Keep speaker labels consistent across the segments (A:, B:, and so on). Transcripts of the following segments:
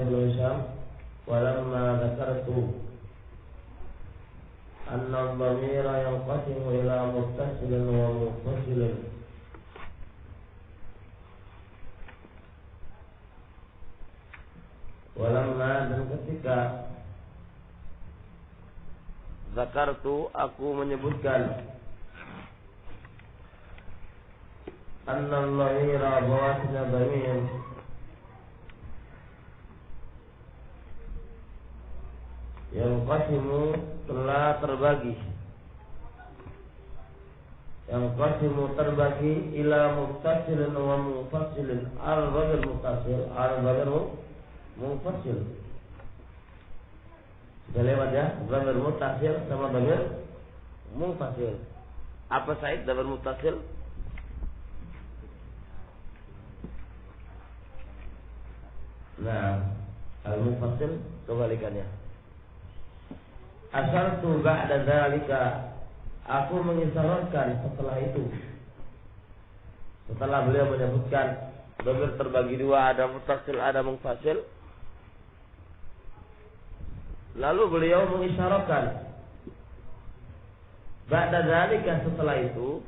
A: Ibnu Hisham, walamma dzakartu anna dhamira yanqasimu ila muttasilin wa munfasilin. Walamma, dan ketika zakartu, aku menyebutkan anna dhamira bahwasanya dhamir yang qasimu telah terbagi, yang qasimu terbagi ila muttasilin wa munfasilin. Al-dhamir muttasil, al-dhamir munfasil. Sudah lewat ya, dhamir muttasil sama dhamir munfasil. Apa Said dhamir muttasil? Nah, al-munfasil kebalikannya. Asartu ba'da dzalika, aku mengisyaratkan setelah itu. Setelah beliau menyebutkan dhamir terbagi dua, ada muttasil, ada munfasil, lalu beliau mengisyaratkan ba'da dzalika, setelah itu,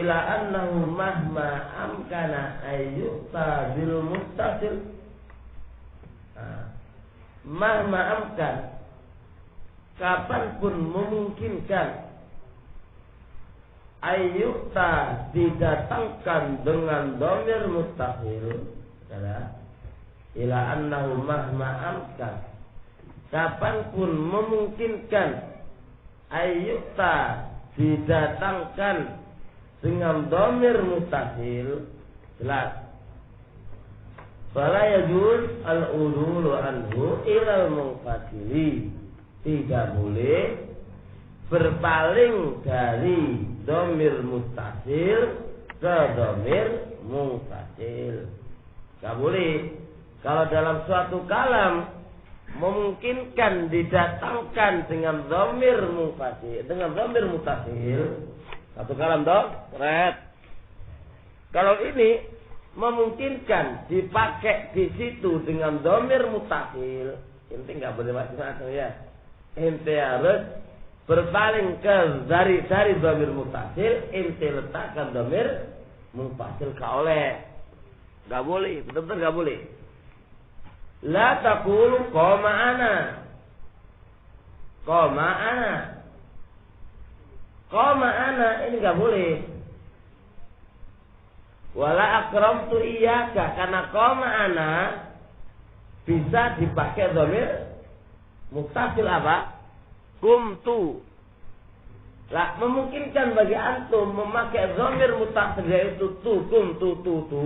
A: ila annahu mahma amkana ayyuta bil muttasil. Mahma amkan, kapanpun memungkinkan, ayyuta didatangkan dengan dhamir muttasil. Ila annahu mahma amkan, kapanpun memungkinkan, ayyuta didatangkan dengan dhamir muttasil. Jelas. Fala yajuz al-udulu anhu ilal munfasili. Tidak boleh berpaling dari dhamir muttasil ke dhamir munfasil. Tidak boleh. Kalau dalam suatu kalam memungkinkan didatangkan dengan dhamir munfasil, dengan dhamir muttasil, satu kalam dong, red. Kalau ini memungkinkan dipakai di situ dengan dhamir muttasil, ente nggak boleh macam-macam ya. Ente harus berpaling ke dari dhamir muttasil, ente letakkan dhamir munfasil oleh. Nggak boleh, betul-betul nggak boleh. La taqulu qama ana, qama ana, qama ana, ini nggak boleh. Wala akramtu iyyaka, karena qama ana bisa dipakai dhamir muttasil apa? Kumtu. Lah, memungkinkan bagi antum memakai dhamir muttasil yaitu tu, kumtu, tu.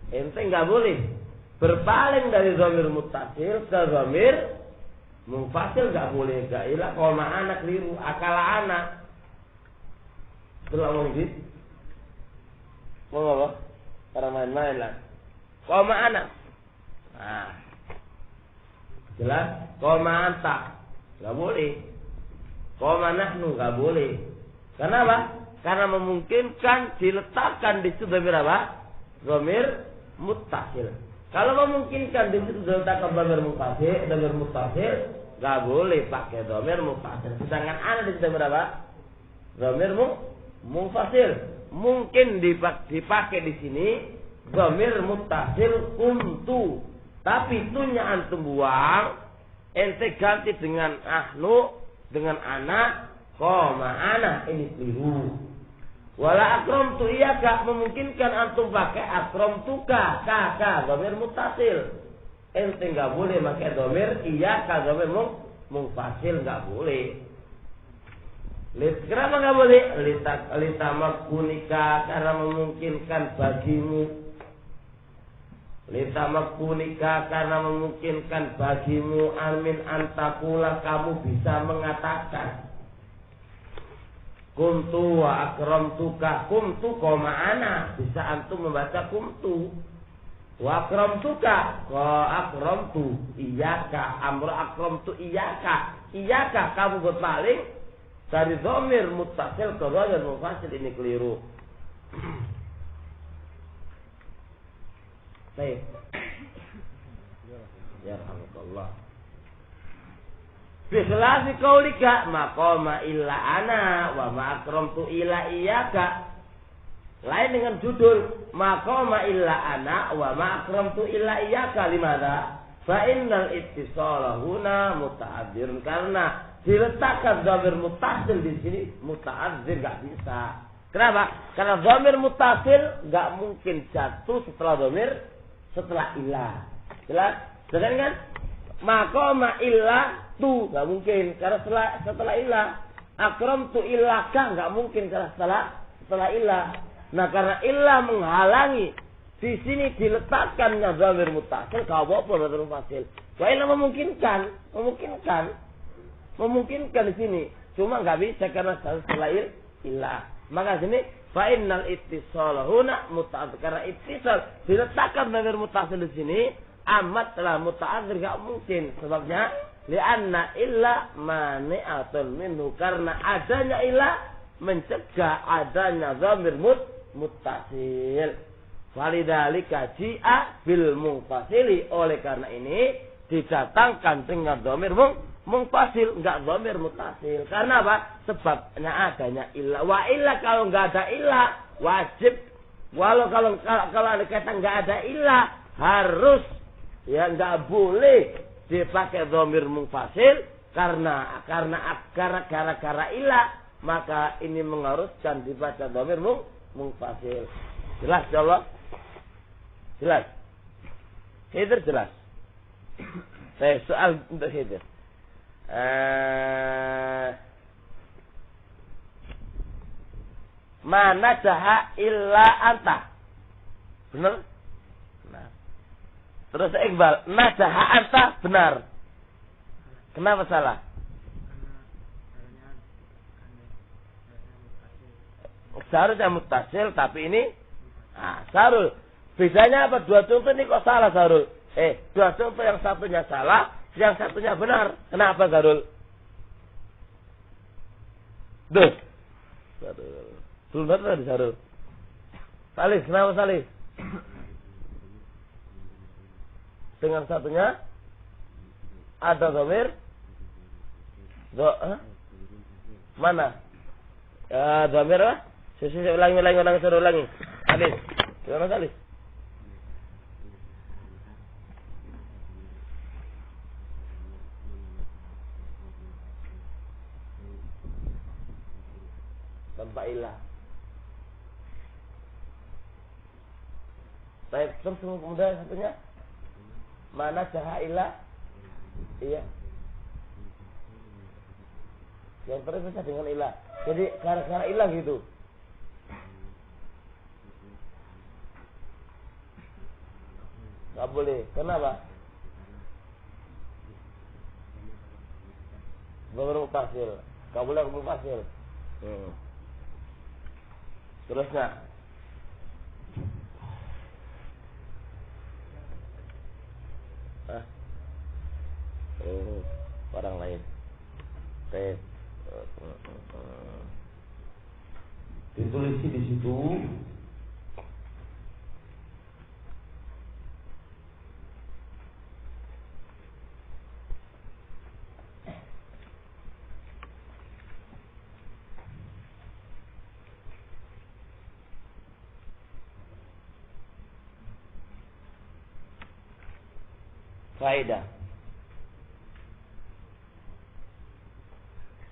A: Ente enggak boleh berpaling dari dhamir muttasil ke dhamir munfasil, enggak boleh. Gailah qama ana keliru, akala ana. Setelah ngomong gitu, mau apa? Para main-main lah. Qama anak. Nah, jelas. Qama anta, nggak boleh. Qama nahnu, nggak boleh. Kenapa? Karena memungkinkan diletakkan di situ dhamir apa? Dhamir muttasil. Kalau memungkinkan di situ diletakkan dhamir muttasil, nggak boleh pakai dhamir muttasil. Sedangkan ana di situ dhamir apa? Dhamir munfasil. Mungkin dipakai di sini dhamir muttasil kuntu, tapi tunya antum buang, ente ganti dengan ahnu, dengan anak, qama ana, ini keliru. Wala akramtu iyyaka, memungkinkan antum pakai akramtuka, ka dhamir muttasil, ente enggak boleh pakai dhamir iyyaka, dhamir munfasil, enggak boleh. Kenapa nggak boleh? Litamakunika, karena memungkinkan bagimu. Litamakunika, karena memungkinkan bagimu. Amin antakula, kamu bisa mengatakan. Kumtu wa akramtuka. Kumtu koma ana, bisa antum membaca kumtu. Wa akramtuka, wa akramtu iyyaka, amru akramtu iyyaka. Iyyaka, kamu berpaling dari dhamir muttasil ke dhamir munfasil, ini keliru. Baik. Ya rahmatullah. Bikhilafi qaulika maqama illa ana wa ma akramtu illa iyyaka. Lain dengan judul maqama illa ana wa ma akramtu illa iyyaka limada? Fa innal ittisala huna muta'adzirun, karena diletakkan dhamir muttasil di sini muta'adzir enggak bisa. Kenapa? Karena dhamir muttasil enggak mungkin jatuh setelah ilah. Jelas? Jelas kan? Maqama illa tu nggak mungkin karena setelah ilah. Akramtu illaka nggak mungkin karena setelah ilah. Nah karena ilah menghalangi di sini diletakkan dhamir muttasil kau apa dhamir muttasil. Wa ilah memungkinkan di sini. Cuma nggak bisa karena setelah ilah. Maka sini fa innal ittisala huna muta'adzir, karena ittisal diletakkan dhamir muttasil di sini amat telah muta'adzir nggak mungkin. Sebabnya li'anna illa mani'atun minhu, karena adanya ilah mencegah adanya dhamir muttasil. Walidzalika ji'a bil munfasili, oleh karena ini didatangkan dengan dhamir munfasil, enggak dhamir muttasil. Karena apa? Sebabnya adanya ilah. Wa ilah, kalau enggak ada ilah wajib, kalau ada kata enggak ada ilah harus, ya enggak boleh dipakai dhamir munfasil karena gara-gara ilah, maka ini mengharuskan dibaca dhamir munfasil. Jelas insyaallah? Jelas. Khidir jelas. Saya soal untuk Khidir. Mana jaha illa anta. Benar? Nah. Terus Iqbal, najaha anta benar. Kenapa salah? Seharusnya muttasil, tapi ini Sarul. Bedanya apa? Dua contoh ini kok salah Sarul? Dua contoh, yang satunya salah, yang satunya benar. Kenapa Sarul? Belum benar di Sarul. Salih, kenapa Salih? Dengan satunya ada dhamir mana? Dhamir apa? Saya ulangi. Salih. Gimana Salih? Tanpa ilah. Baik, terus kemudian satunya mana jaha ilah? Iya. Yang terpisah dengan ilah. Jadi gara-gara ilah gitu. Gak boleh. Kenapa? Dhamir muttasil. Gak boleh muttasil. Terusnya. Orang lain. Ditulis di situ. Faedah.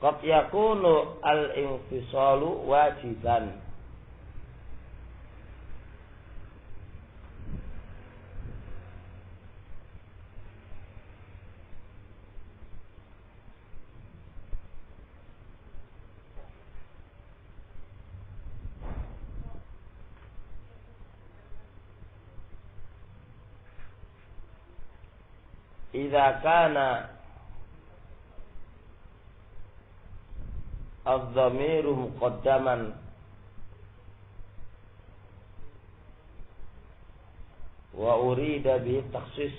A: Qad yakunu al-infisalu wajiban. Idza kana adh-dhamiru muqaddaman wa urida bi takhsis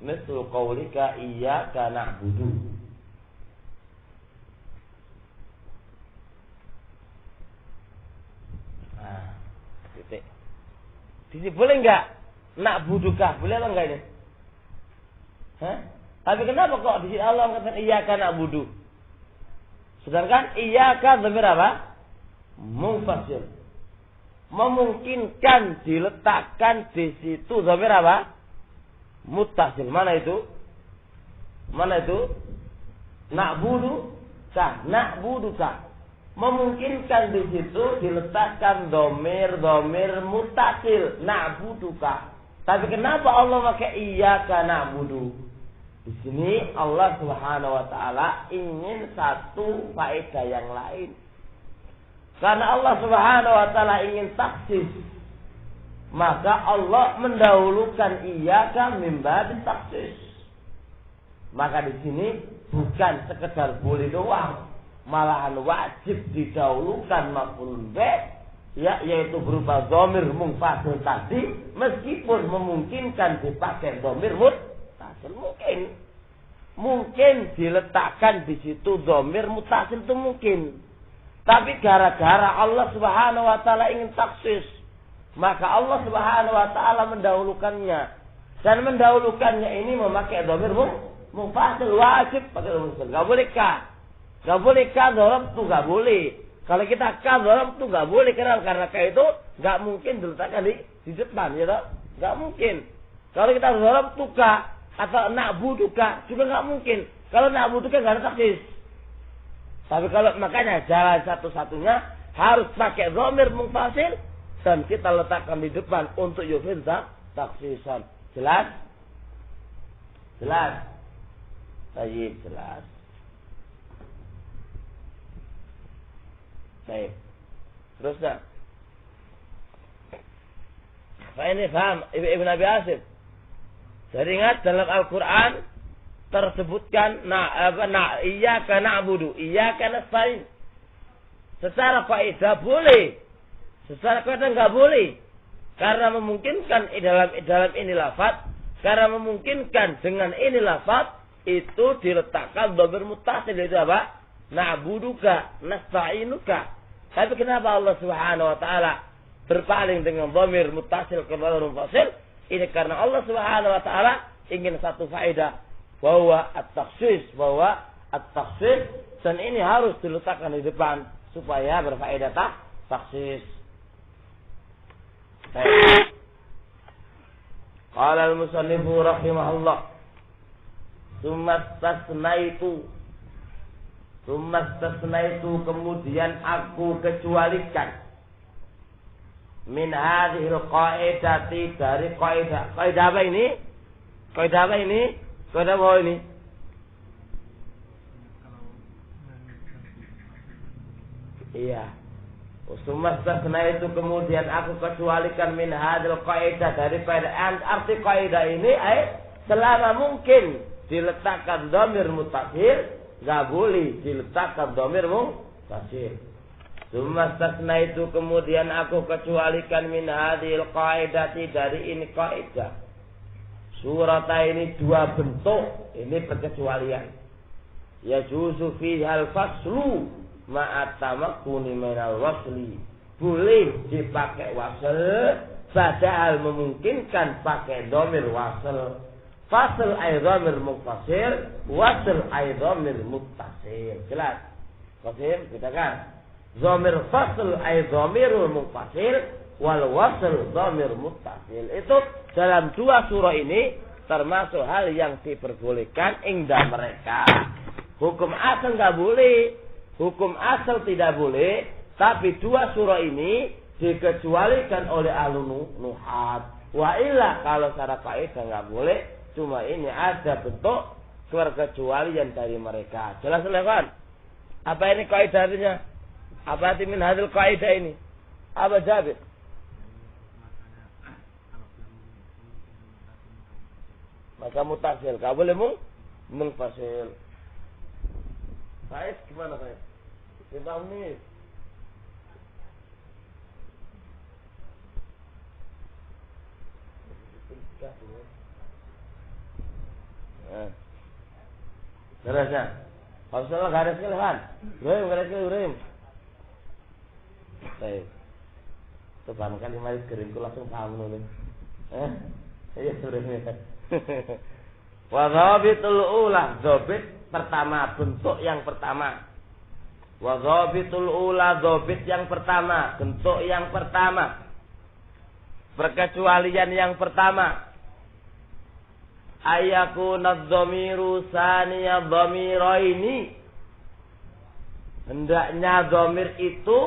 A: mithlu qawlika iyyaka na'budu. Titik. Di sini boleh enggak nak buduka? Boleh atau enggak ini? Hah? Tapi kenapa kok di sini Allah mengatakan iyyaka na'budu? Sedangkan iyyaka dhamir apa? Munfasil. Memungkinkan diletakkan di situ dhamir apa? Muttasil. Mana itu? Mana itu? Na'budu ka, na'budu ka. Memungkinkan di situ diletakkan dhamir muttasil, na'budu ka. Tapi kenapa Allah pakai iyyaka na'budu? Di sini Allah Subhanahu wa taala ingin satu faedah yang lain. Karena Allah Subhanahu wa taala ingin taksis, maka Allah mendahulukan iyyaka min bab taksis. Maka di sini bukan sekedar boleh doang, malahan wajib didahulukan maf'ulun bih, ya, yaitu berupa dhamir munfasil tadi, meskipun memungkinkan dipakai dhamir muttasil, mungkin diletakkan di situ dhamir muttasil itu mungkin. Tapi gara-gara Allah Subhanahu wa taala ingin taksis, maka Allah Subhanahu wa taala mendahulukannya. Dan mendahulukannya ini memakai dhamir munfasil, wajib pakai dhamir munfasil. Enggak boleh ka. Enggak boleh ka dhamir itu enggak boleh. Kalau kita ka dhamir itu enggak boleh karena ka itu enggak mungkin diletakkan di depan, ya toh? Enggak mungkin. Kalau kita dhamir itu ka atau na'buduka juga enggak mungkin. Kalau na'buduka enggak ada taksis. Tapi kalau makanya jalan satu-satunya harus pakai dhamir munfasil dan kita letakkan di depan untuk yufid taksisan. Jelas? Jelas? Baik, jelas. Baik. Terus dah. Ini paham Ibn Abi Asim. Jadi ingat dalam Al-Quran tersebutkan iyyaka na'budu, iyyaka nasta'in. Secara kaidah boleh, secara kaidah enggak boleh. Karena memungkinkan dalam ini lafaz, karena memungkinkan dengan ini lafaz itu diletakkan dhamir muttasil, itu apa? Na'buduka, nasta'inuka. Tapi kenapa Allah Subhanahu wa taala berpaling dengan dhamir muttasil ke dhamir munfasil? Ini karena Allah Subhanahu wa taala ingin satu faedah, bahwa at-takhsis, dan ini harus diletakkan di depan supaya berfaedah takhsis. Qala al-musannif rahimahullah, Tsumma istasnaitu, kemudian aku kecualikan min hadhil qaidati, dari kaidah. Kaidah apa ini? Kaidah apa ini? Kaidah apa ini? Iya. Tsumma istasnaitu, kemudian aku kecualikan min hadhil qaidah, dari kaidah. Arti kaidah ini selama mungkin diletakkan dhamir muttasil, enggak boleh diletakkan dhamir munfasil. Tsumma istasnaitu, kemudian aku kecualikan min hadhil qaidati, dari ini kaidah. Surata ini dua bentuk, ini perkecualian. Yajuzu fihal faslu ma'atamakkuni minal wasli. Boleh dipakai wasl, padahal memungkinkan pakai dhamir wasl. Fasl ay dhamir muttasil, wasl ay dhamir muttasil. Jelas? Qasim, kita kan? Dhamir fasl ay dhamirul muttasil, wal wasl dhamir muttasil. Itu dalam dua surah ini termasuk hal yang diperbolehkan indah mereka. Hukum asal enggak boleh, hukum asal tidak boleh, tapi dua surah ini dikecualikan oleh ahlu nuhat. Wa illa, kalau secara kaidah enggak boleh, cuma ini ada bentuk kekecualian dari mereka. Jelas kan? Apa ini kaidahnya? Apa arti min hadil kaidah ini? Apa Jabir? Maka mutasil, enggak boleh munfasil. Faiz gimana Faiz? Kita nih. Terusnya. Kalau salah enggak ada sekali kan? Ibrahim, enggak ada sekali Ibrahim. Baik. Teban kali mari geringku langsung paham ngono. Iya sebenarnya. Wa dhabitul ula, dhabit pertama, bentuk yang pertama. Wa dhabitul ula, dhabit yang pertama, bentuk yang pertama. Perkecualian yang pertama. Ayakuna dhamiru saniya dhamiraini. Hendaknya dhamir itu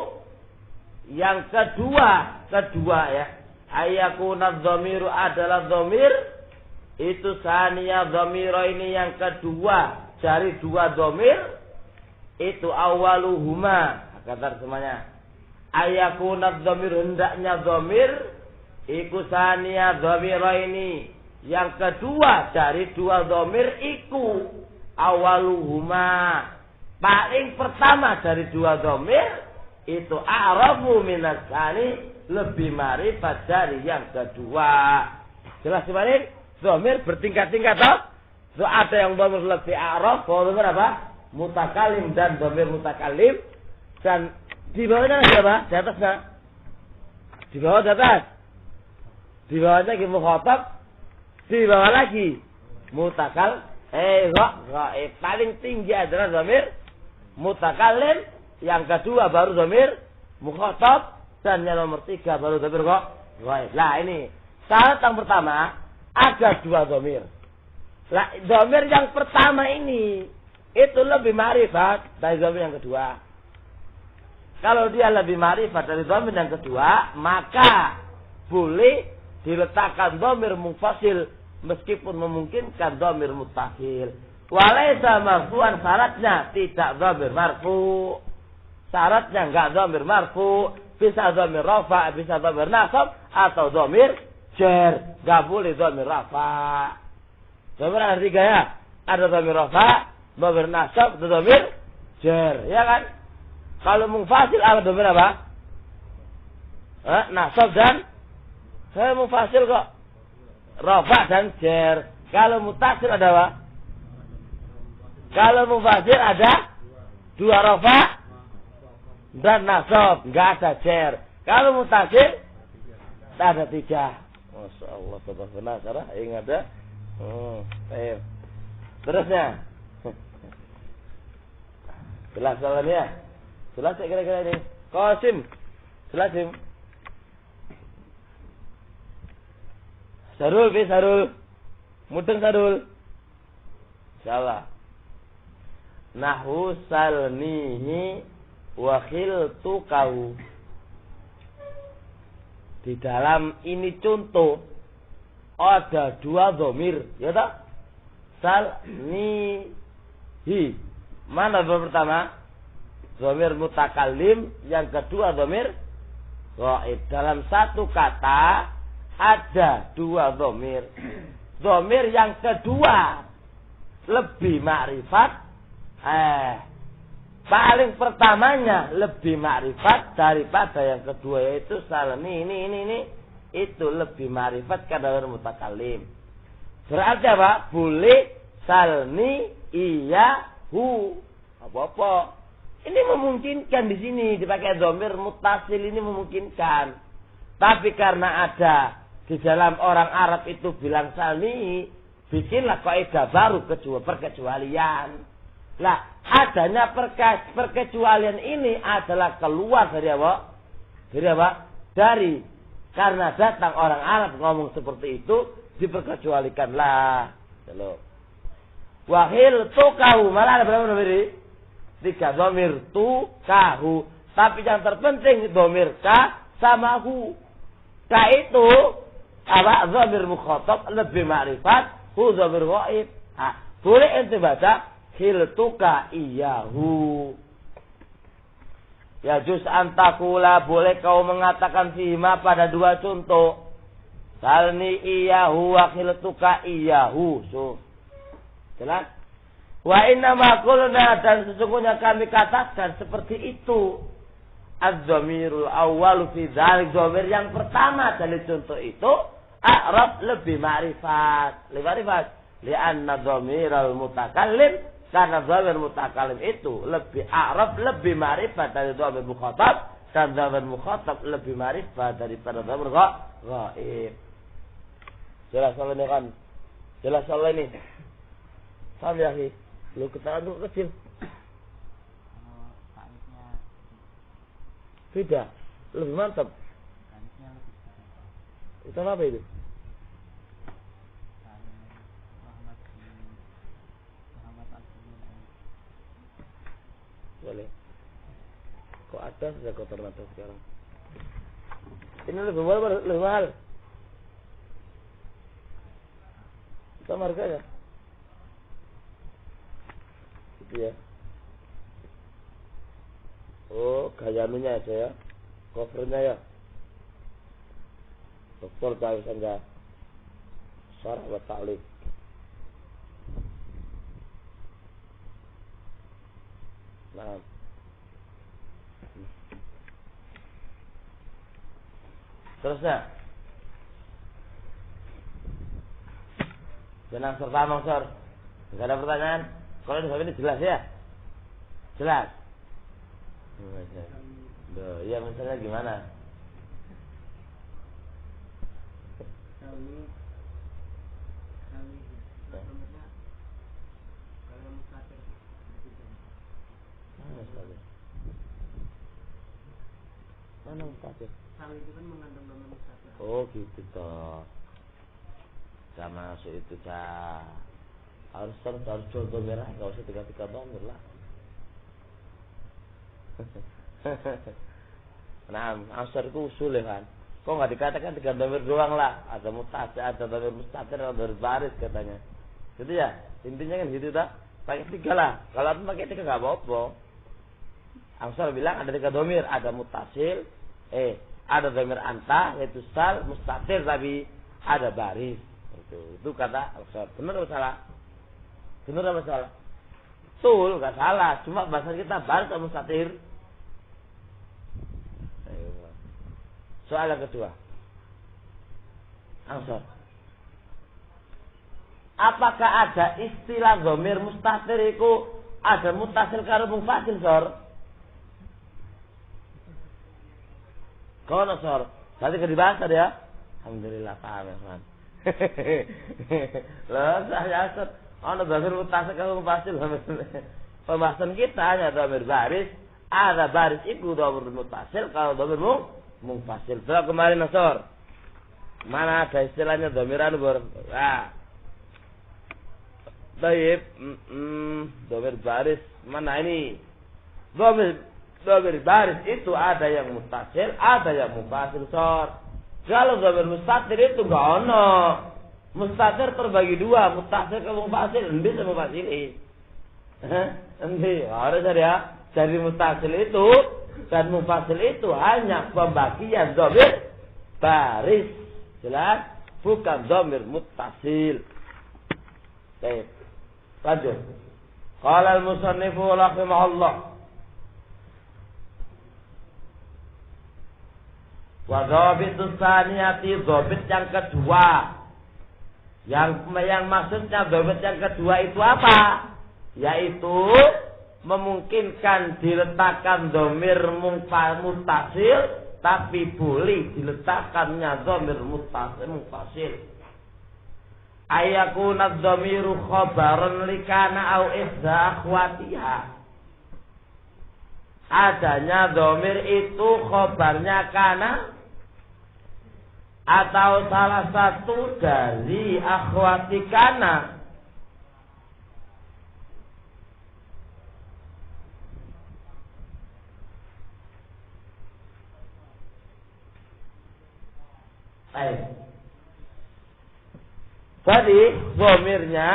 A: yang kedua ya. Ayakuna dhamiru adalah dhamir itu saniya dhamira ini yang kedua dari dua dhamir itu awaluhuma kata semuanya. Ayakuna dhamir hendaknya dhamir iku saniya dhamira ini yang kedua dari dua dhamir iku awaluhuma paling pertama dari dua dhamir itu a'rafu minas sani lebih marifat dari yang kedua. Jelas sebenarnya? Dhamir bertingkat-tingkat toh. So, ada yang dhamir lebih a'raf, dhamir apa? Mutakalim dan dhamir mutakalim. Dan di bawahnya apa? Di atasnya. Di bawah di atas. Di bawahnya lagi mukhatab. Di bawah lagi mutakal. Paling tinggi adalah dhamir mutakalim. Yang kedua baru dhamir mukhatab. Dan yang nomor 3 baru dhamir ghaib. Nah ini syarat yang pertama. Ada dua dhamir. Nah, dhamir yang pertama ini itu lebih ma'rifat dari dhamir yang kedua. Kalau dia lebih ma'rifat dari dhamir yang kedua, maka boleh diletakkan dhamir munfasil meskipun memungkinkan dhamir muttasil. Walaysa marfu'an, syaratnya tidak dhamir marfu'. Syaratnya enggak dhamir marfu', bisa dhamir rafa', bisa dhamir nasab atau dhamir jar, enggak boleh dhamir rafa. Dhamir ada 3 ya. Ada dhamir rafa, dhamir nasab, dhamir jar, ya kan? Kalau munfasil ada dhamir apa? Nasab dan munfasil kok. Rafa dan jar. Kalau muttasil ada apa? Kalau munfasil ada 2 rafa dan nasab, enggak ada jar. Kalau muttasil ada 3. Masya Allah, benar cara yang ada. Baik. Terusnya. Jelas soalnya. Jelas kira-kira ini. Qasim. Jelasim. Sarul. Mudeng sarul. Insyaallah. Nahu salnihi wa khiltukahu. Di dalam ini contoh ada 2 dhamir, ya tak? Salnihi. Mana dhamir pertama? Dhamir mutakallim, yang kedua dhamir ghaib. Dalam satu kata ada 2 dhamir. Dhamir yang kedua lebih makrifat. Paling pertamanya lebih makrifat daripada yang kedua, yaitu salni ini itu lebih makrifat karena mutakallim. Berarti apa? Boleh salni iyahu. Apa-apa. Ini memungkinkan di sini dipakai dhamir muttasil, ini memungkinkan. Tapi karena ada di dalam orang Arab itu bilang salni, bikinlah kaidah baru perkecualian. Lah, adanya perkecualian ini adalah keluar dari apa? Dari apa? Dari karena datang orang Arab ngomong seperti itu, diperkecualikanlah. Wahil tukahu, malah ada berapa dhamir? 3 dhamir tukahu. Tapi yang terpenting dhamir ka sama hu. Ka itu apa? Dhamir mukhatab lebih ma'rifat, hu dhamir ghaib. Boleh ente baca khiltuka iyahu. Ya juz antakula, boleh kau mengatakan fihima pada 2 contoh. Salni iyahu wa khiltuka iyahu. So, jelas? Wa inna ma qulna, dan sesungguhnya kami katakan seperti itu. Az-dhamirul awwal fi dzalik, dhamir yang pertama dari contoh itu a'rab lebih ma'rifat. Lebih ma'rifat li'anna dhamiral mutakallim, karena dhamir mutakallim itu lebih a'rab, lebih ma'rifat dari dhamir mukhatab, dan dhamir mukhatab lebih ma'rifah daripada dhamir ghaib. Jelas soal ini kan? Jelas soal ini. Paham ya, Ki? Lu ketahuan dulu kecil. Beda. Lebih mantap. Itu apa itu? Boleh. Kok ada sudah kotor mata sekarang? Ini lebih mahal, lebih mahal. Sama harganya. Gitu ya. Oh, gayanunya aja ya. Covernya ya. Dokter tahu saja. Syarah wa ta'liq. Nah. Terusnya. Jenang serta mangsor. Enggak ada pertanyaan. Kalau ini jelas ya? Jelas. Iya, misalnya gimana? Mana mustaqil?
B: Sawi itu kan mengandung nama mustaqil.
A: Oh gitu toh. Sama masuk itu cah. Harus jual merah, nggak usah tiga domir lah. Nah, asar itu usul ya kan. Kok nggak dikatakan tiga domir doang lah? Ada mutasil, ada domir mustatir, ada domir baris katanya. Gitu ya. Intinya kan gitu dah. Pakai tiga lah. Kalau aku pakai tiga nggak apa-apa. Ansar bilang ada tiga domir, ada mutasil, ada domir anta, yaitu sal, mustatir, tapi ada baris. Itu kata Ansar. Benar atau salah? Benar apa salah? Betul, nggak salah. Cuma bahasa kita baris atau mustatir. Soal yang kedua, Ansar. Apakah ada istilah domir mustatir itu ada mutasil karo munfasil, Sor? Kono Sor, tadi ke dibahas ya? Alhamdulillah paham ya, Man. Loh, saya asal ana domir mutasil karo munfasil. Pembahasan kita hanya domir baris, ada baris itu domir mutasil kalau domir munfasil. Setelah kemarin Sor, mana ada istilahnya domiran bor? Ah. Baik, domir baris mana ini? Domir baris itu ada yang mutasil, ada yang munfasil, Sor. Kalau domir mustatir itu enggak ono. Mustatir terbagi dua, mutasil ke munfasil, endi sama munfasil. Endi, harus ya. Jadi mutasil itu dan munfasil itu hanya pembagian domir baris. Jelas? Bukan domir mutasil. Baik. Lanjut. Qala al-musannifu rahimahullah. Wa dhabitus tsaniyati, dhabit yang kedua. Yang maksudnya dhabit yang kedua itu apa? Yaitu memungkinkan diletakkan dhamir muttasil tapi boleh diletakkannya dhamir muttasil. Ayakuna dhamiru khabaran likana au ihda akhwatiha. Adanya dhamir itu khabarnya kana atau salah satu dari akhwati kana. Jadi dhamirnya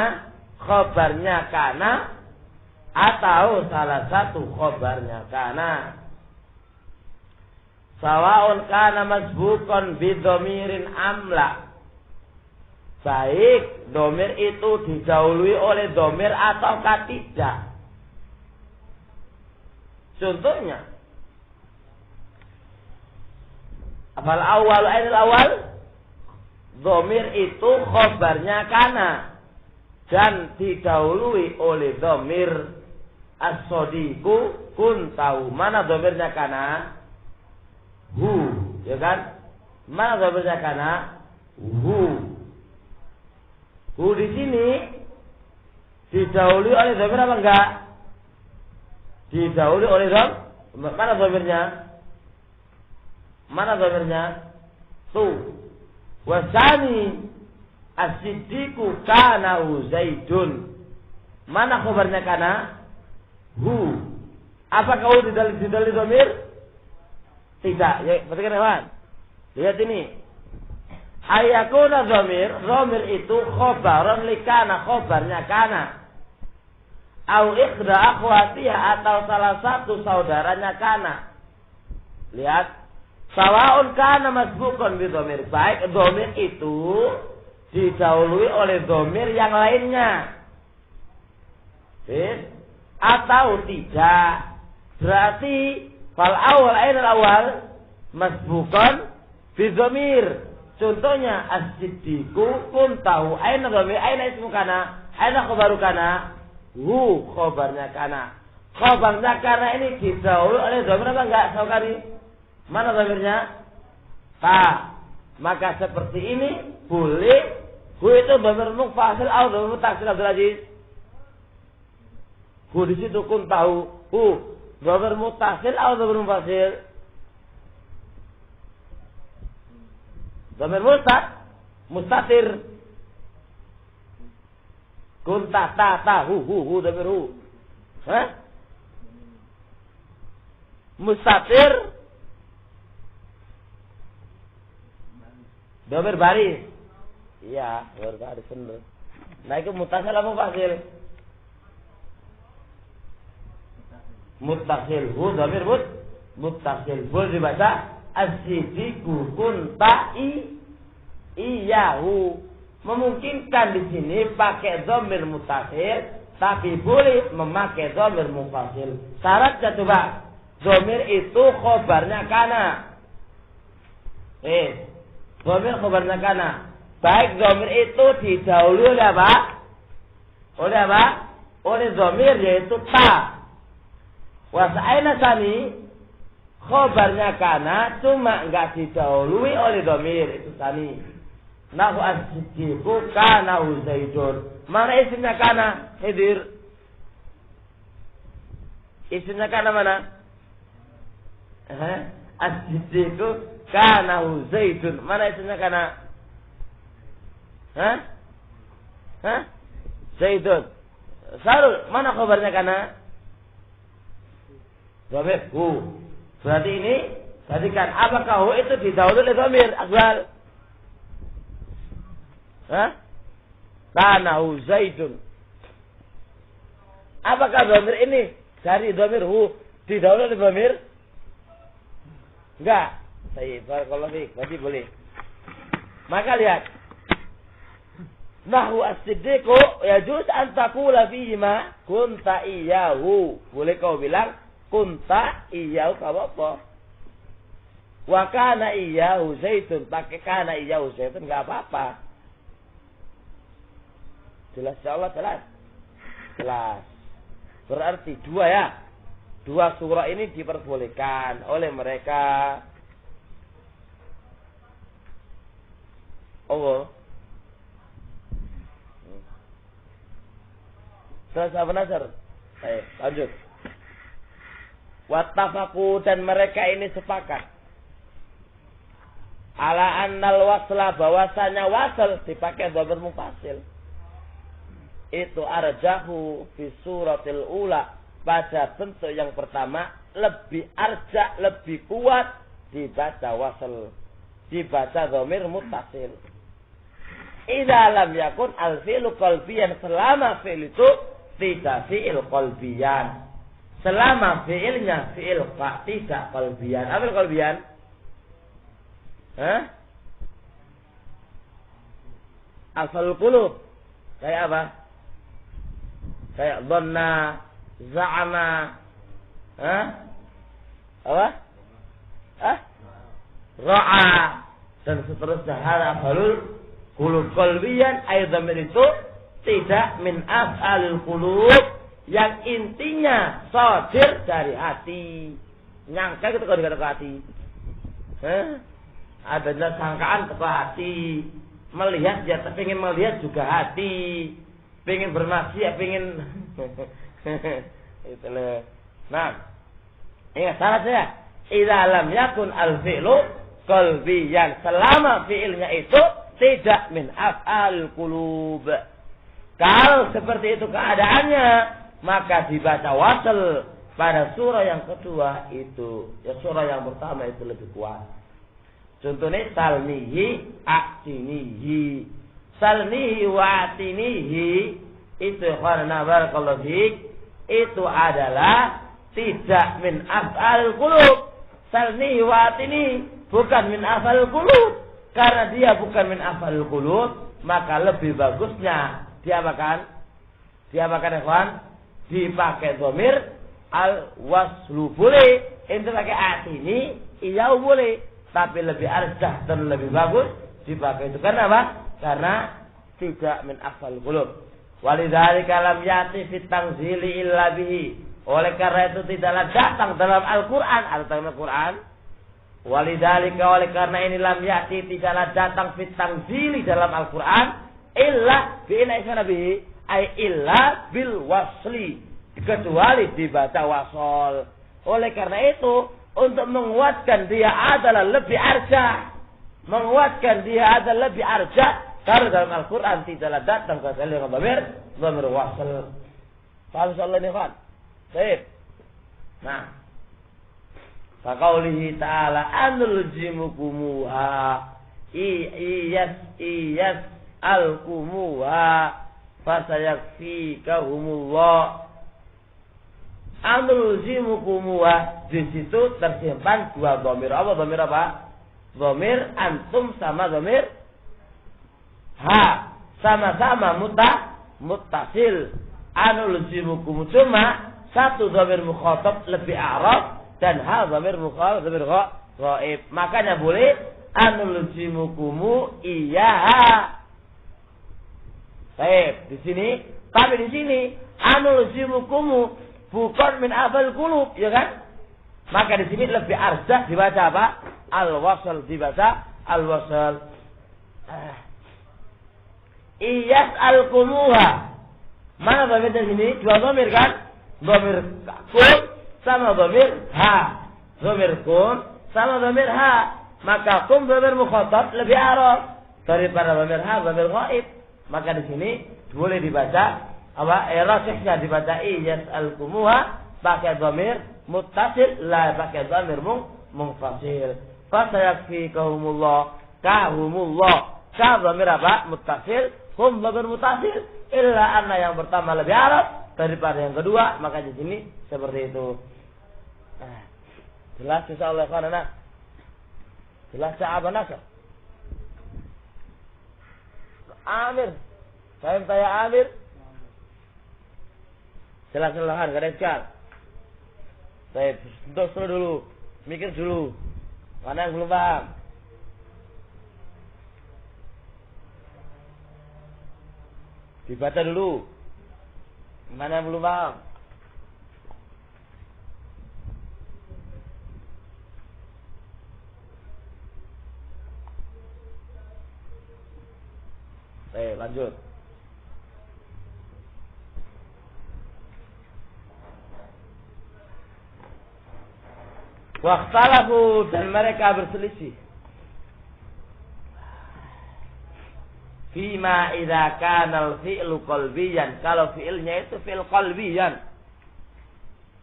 A: khabarnya kana atau salah satu khabarnya kana. Sawaun kana masbuqan bi dhamirin amla. Baik dhamir itu didahului oleh dhamir ataukah tidak. Contohnya Afal awal ainul awal, dhamir itu khabarnya kana dan didahului oleh dhamir as-sadiqu kun tahu. Mana dhamirnya kana? hu, ya kan? Mana dhamirnya kana? Hu. Hu di sini didahului oleh dhamir apa enggak? Didahului oleh dhamir. Mana dhamirnya? Mana dhamirnya? Tu. Wasani as-siddiqu kana Zaidun. Mana khabarnya kana? Hu. Apakah hu didahului dhamir? Tidak. Ya, perhatikan kawan. Lihat ini. Ayakuna dhamir itu khobaron likana, khobarnya kana. Au ikhda akhwatiha, atau salah satu saudaranya kana. Lihat, sawaun kana masbukun bi dhamir, baik dhamir itu didahului oleh dhamir yang lainnya, atau tidak. Berarti fal awal ainal awal masbukun bi dhamir. Contohnya as-siddiqu kuntahu, aina dhamir, aina ismu kana, aina khabaru kana? Hu, khabarnya kana. Khabarnya kana ini didahului oleh dhamir apa enggak, saudari? Mana dhamirnya? Ta. Maka seperti ini boleh hu itu dhamir mufasil atau dhamir mutasil. Abdul Aziz. Hu di situ kuntahu, hu dhamir mutasil atau dhamir mufasil? Dhamir mustatir. Kunta ta hu dhamir hu. Hah? Mustatir dhamir baris. Iya, dhamir baris benar. Nah, itu mutasil apa mufasil? Muttasil. Hu dhamir muttasil. Boleh dibaca as-siddiqu kunta iyahu. Memungkinkan di sini pakai dhamir muttasil, tapi boleh memakai dhamir mufasil. Syaratnya coba, dhamir itu khobarnya kana. Dhamir khobarnya kana. Baik dhamir itu didahului oleh apa? Oleh apa? Oleh dhamir yaitu ta. Wasa'aina sani khobarnya kana, cuma enggak didahului oleh dhamir, itu sani. Nahu as-siddiqu kana Zaidun. Mana isimnya kana? Hidir. Isimnya kana mana? As-siddiqu kana Zaidun. Mana isimnya kana? Zaidun. Sarul, mana khabarnya kana? Dhamir hu. Berarti ini, perhatikan, apakah hu itu didahului oleh dhamir, Akbar? Kana Zaidun. Apakah dhamir ini dari dhamir hu didahului oleh dhamir? Enggak. Baik, barakallahu fiik. Berarti boleh. Maka lihat. Nahwu as-siddiqu yajuz an taqula fihi ma kunta iyyahu. Boleh kau bilang kunta iyyahu, apa-apa. Wa kana iyyahu Zaidun, pakai kana iyyahu Zaidun enggak apa-apa. Jelas, insyaallah jelas. Jelas. Berarti dua ya. Dua surah ini diperbolehkan oleh mereka. Allah. Selesai penasar. Baik, lanjut. Wattafaqu, dan mereka ini sepakat. Ala annal wasla, bahwasanya wasal dipakai dhamir mufasil. Itu arjahu fi suratil ula, pada bentuk yang pertama lebih arjah, lebih kuat dibaca wasal, dibaca dhamir muttasil. Idza lam yakun al-fi'lu qalbiyan, selama fi'il itu tidak fi'il qalbiyan, selama fi'ilnya fi'il tidak qalbiyan. Apa qalbiyan? Asal qulub. Kayak apa? Kayak dhanna, za'ama, apa? Ra'a, dan seterusnya. Hal afalul qulub. Qalbiyan ayat dhamir itu tidak min af'alil qulub, yang intinya shadir dari hati. Nyangka ketika dikatakan hati. Adanya sangkaan ke hati. Melihat ya, pengen melihat juga hati. Pengen bermaksiat, pengen itu loh. Nah, ingat syaratnya. Idza lam yakun al-fi'lu qalbiyan, selama fi'ilnya itu tidak min af'al qulub. Kalau seperti itu keadaannya, maka dibaca wasl pada surah yang kedua itu. Ya, surah yang pertama itu lebih kuat. Contohnya salnihi a'tinihi. Salnihi wa'tinihi itu karena barakallahu fik, itu adalah tidak min af'al qulub. Salnihi wa'tinihi bukan min af'al qulub. Karena dia bukan min af'al qulub, maka lebih bagusnya diapakan? Diapakan ikhwan? Dipakai dhamir al-waslu boleh. Itu pakai atini, iya boleh. Tapi lebih arjah dan lebih bagus dipakai itu. Karena apa? Karena tidak min af'al qulub. Walidzalika lam yati fit tanzili illa bihi. Oleh karena itu tidaklah datang dalam Al-Qur'an atau dalam Al-Qur'an. Walidzalika, oleh karena ini lam yati tidaklah datang fit tanzili dalam Al-Qur'an illa bi inna bihi ay illa bil wasli, kecuali dibaca wasol. Oleh karena itu untuk menguatkan dia adalah lebih arjah. Menguatkan dia adalah lebih arjah. Karena dalam Al-Quran tidaklah datang kecuali dengan dhamir wasl. Paham soal ini kan? Baik. Nah, faqaulihi ta'ala anulzimukumuha iyas al-kumuha fasayakfikahumullah. Anulzimukumuha, di situ tersimpan dua dhamir. Apa dhamir apa? Dhamir antum sama dhamir ha, sama-sama muttasil. Anulzimukum, cuma satu dhamir mukhatab lebih a'rab dan ha dhamir mukhatab dhamir ghaib. Makanya boleh anulzimukumu iyaha. Baik, di sini, tapi di sini anulzimukumu bukan min afal qulub, ya kan? Maka di sini lebih arjah dibaca apa? Al-wasl, dibaca al-wasl. Iyas al-kumuha. Mana dhamir di sini? Dua dhamir kan? Dhamir kun sama dhamir ha. Dhamir kun sama dhamir ha. Maka kum dhamir mukhatab lebih arab daripada dhamir ha, dhamir ghaib. Maka di sini boleh dibaca apa? Rasihnya dibaca iyas al-kumuha pakai dhamir muttasil, la pakai dhamir munfasil. Fasayakfikahumullah, kahumullah. Ka dhamir apa? Muttasil, hum dhamir muttasil. Illa anna yang pertama lebih arab daripada yang kedua, maka di sini seperti itu. Nah, jelas insyaallah karena jelas apa nasab? Amir. Saya tanya Amir. Jelas-jelasan, gak ada iskal. Saya sentuh dulu, mikir dulu. Mana yang belum paham? Dibaca dulu. Mana yang belum paham? Lanjut. Waqtalafu, dan mereka berselisih. Fima idza kana al-fi'lu qalbiyan, kalau fi'ilnya itu fi'il qalbiyan.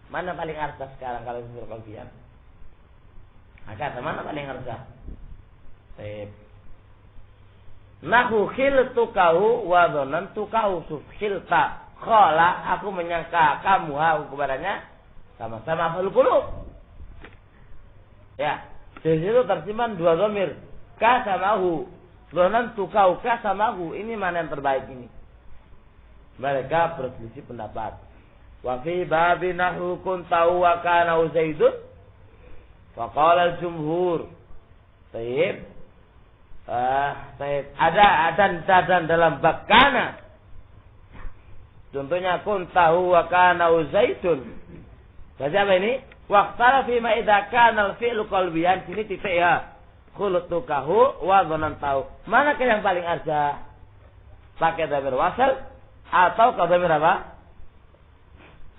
A: Mana paling arjah sekarang kalau fi'il qalbiyan? Kata mana paling arjah? Baik. Nahu khiltukahu wa dhanantukahu sufkhilta. Khala, aku menyangka kamu kepadanya sama-sama fa'il qulub. Ya, di situ tersimpan dua dhamir. Ka samahu, dhanantukau ka samahu. Ini mana yang terbaik ini? Mereka berselisih pendapat. Wa fi babi nahu kuntahu wa kana Zaidun. Wa qala al-jumhur. Baik. Ada dalam bab kana. Contohnya kuntahu wa kana Zaidun. Baca apa ini? Waqtala fi ma idza kana al-fi'lu qalbiyan, sini titik ya. Khulutukahu wa dhanantahu. Manakah yang paling arjah? Pakai dhamir wasal atau dhamir apa?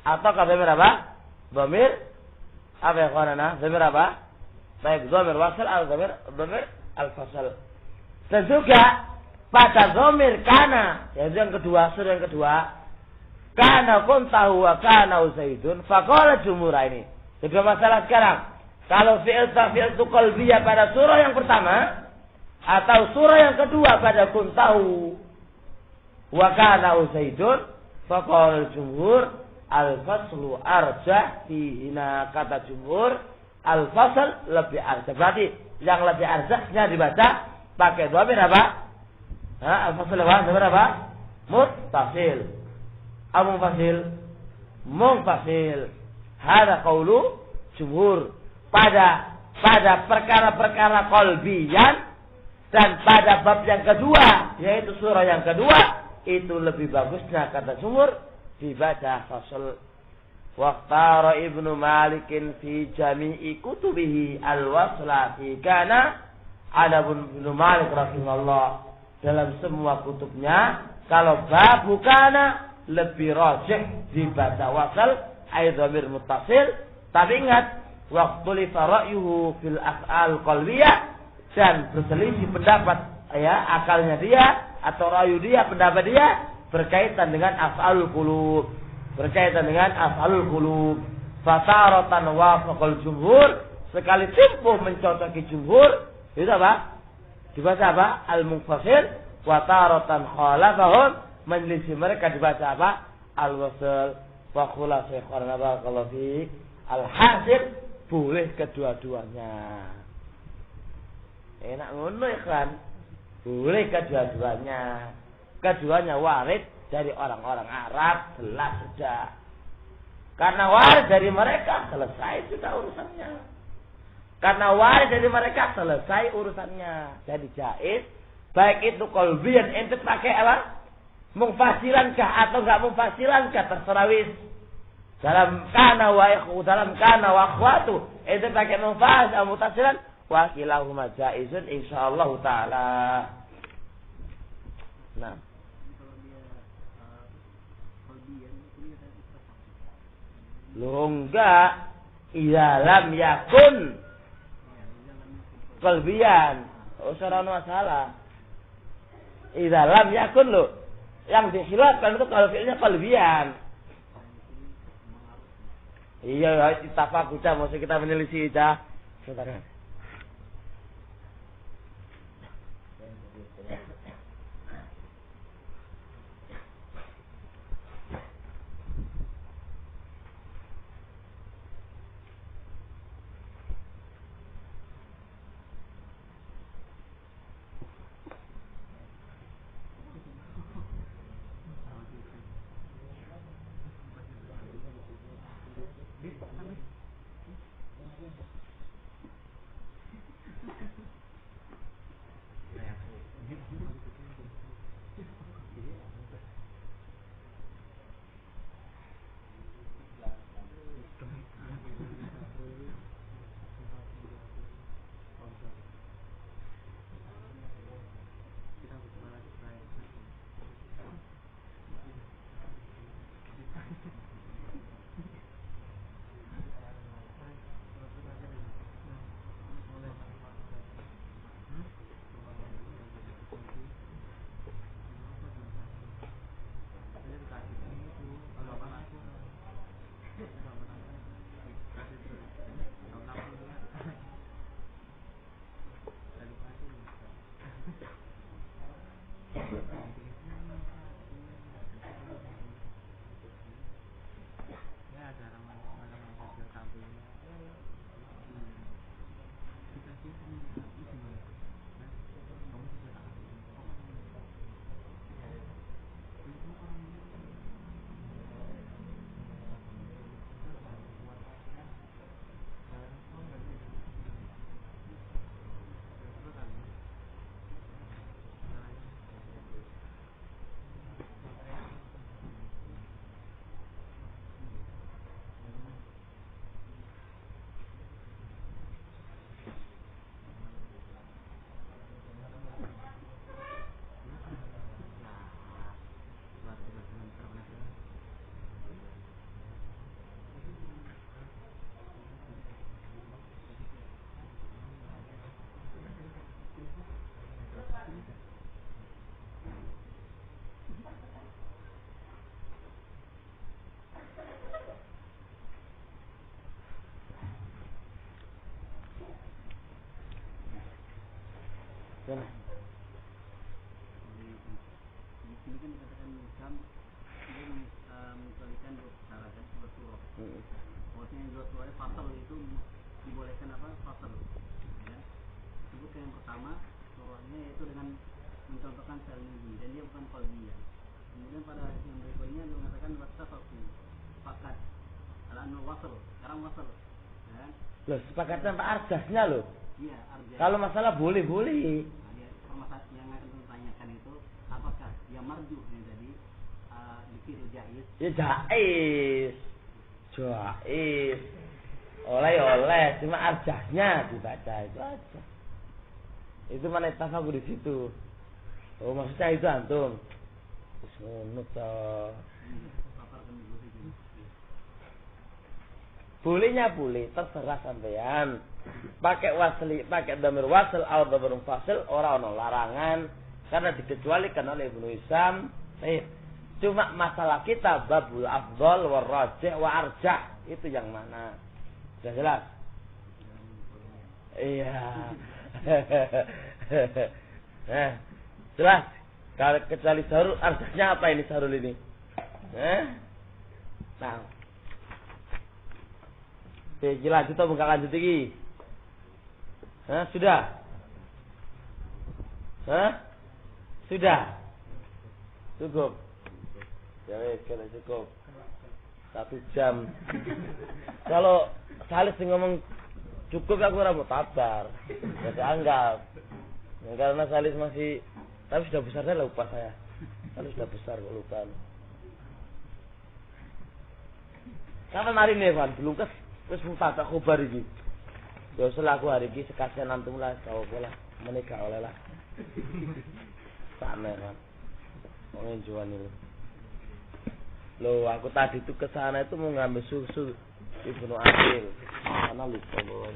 A: Atau dhamir apa? Dhamir apa ya kawanana? Dhamir apa? Baik, dhamir wasal atau dhamir al-fasal. Dan juga pada dhamir kana, yaitu yang kedua, surah yang kedua, kana kuntahu wa kana Zaidun, faqala jumhur ini. Kedua masalah sekarang. Kalau fi'il itu qalbiyah pada surah yang pertama atau surah yang kedua pada kuntahu wa kana Zaidun, faqala jumhur al-faslu arjah fihina, kata jumhur al-fasl lebih arjah. Berarti yang lebih arjahnya dibaca pakai dhamir apa? Al-fasl dhamir apa? Muttasil. Munfasil. Munfasil. Hada qaulu jumhur. Pada perkara-perkara qalbiyan dan pada bab yang kedua, yaitu surah yang kedua, itu lebih bagusnya kata jumhur dibaca fasl. Waqtara Ibnu Malikin fi jami'i kutubihi al-wasla fi kana. Adapun Ibnu Malik rahimahullah dalam semua kutubnya, kalau bab kana lebih rajih dibaca wasal ay dhamir muttasil. Tapi ingat, waqtu li fara'yuhu fil af'al qalbiyah, dan berselisih pendapat ya akalnya dia atau rayu dia, pendapat dia berkaitan dengan af'alul qulub. Berkaitan dengan af'alul qulub. Fataratan wafaqal jumhur, sekali tempo mencocoki jumhur, itu apa? Dibaca apa? Al-munfasil. Wa taratan khalafahum, menyelisih mereka dibaca apa? Al-wasl. Wa khulasa qarna barakallahu fi. Al-hasil boleh kedua-duanya. Enak ngono ya kan? Boleh kedua-duanya. Keduanya warid dari orang-orang Arab, jelas sudah. Karena warid dari mereka, selesai sudah urusannya. Karena warid dari mereka, selesai urusannya. Jadi jaiz, baik itu qalbiyan, ente pakai apa? Mufasilankah atau enggak mufasilankah, terserah wis. Dalam kana wa akhwatu, ente pakai mufas atau mutasilan, wa kilahuma jaizun insyaallah taala. Nah, loh enggak, idza lam yakun qalbiyan, usara masalah. Idza lam yakun lo, yang dihilafkan itu kalau fi'ilnya qalbiyan. Iya, tapak kita mesti kita menelisih dah. Saudara. Sana.
B: Di sini kan dikatakan hikam dia mencualikan dua cara kan, dua surah. Maksudnya dua surah fasal itu dibolehkan apa? Fasal. Ya. Sebutkan yang pertama surahnya yaitu dengan mencontohkan fi'il mudhi dan dia bukan qalbiyah. Kemudian pada yang berikutnya dia mengatakan wattafaqu, sepakat. Al-anul wasl, sekarang wasl. Ya.
A: Loh, sepakat tanpa arjahnya loh.
B: Iya, arjah.
A: Kalau masalah boleh-boleh.
B: Nah, dia permasalahan yang akan ditanyakan itu apakah yang marjuh yang tadi dikira jaiz?
A: Ya jaiz. Jaiz. Oleh, cuma arjahnya dibaca itu aja. Itu mana tafakur di situ. Oh, maksudnya itu antum. Bolehnya boleh, terserah sampean. Pakai wasli, pakai dhamir wasl atau dhamir fasil, ora ono larangan karena dikecualikan oleh Ibnu Hisam. Cuma masalah kita babul afdal wa rajih wa arjah itu yang mana? Sudah jelas? Iya. Jelas. Kalau kecuali Sarul, artinya apa ini Sarul ini? Nah. Oke, jelas kita buka lanjut lagi. Sudah? Sudah. Cukup. Ya wes, kalau cukup. 1 jam. Kalau Salis ngomong cukup aku ora mau tabar. Jadi anggap. Karena Salis masih tapi sudah besar saya lupa saya. Kalau sudah besar kok lupa. Kapan hari ini Evan? Belum terus mutada khobar iki. Ya selaku hari ini sekasian antum lah kau pola menikah oleh lah. Sana kan. Wong juan ini. Loh, aku tadi tuh ke sana itu mau ngambil susu Ibnu Adil. Karena lupa bawa.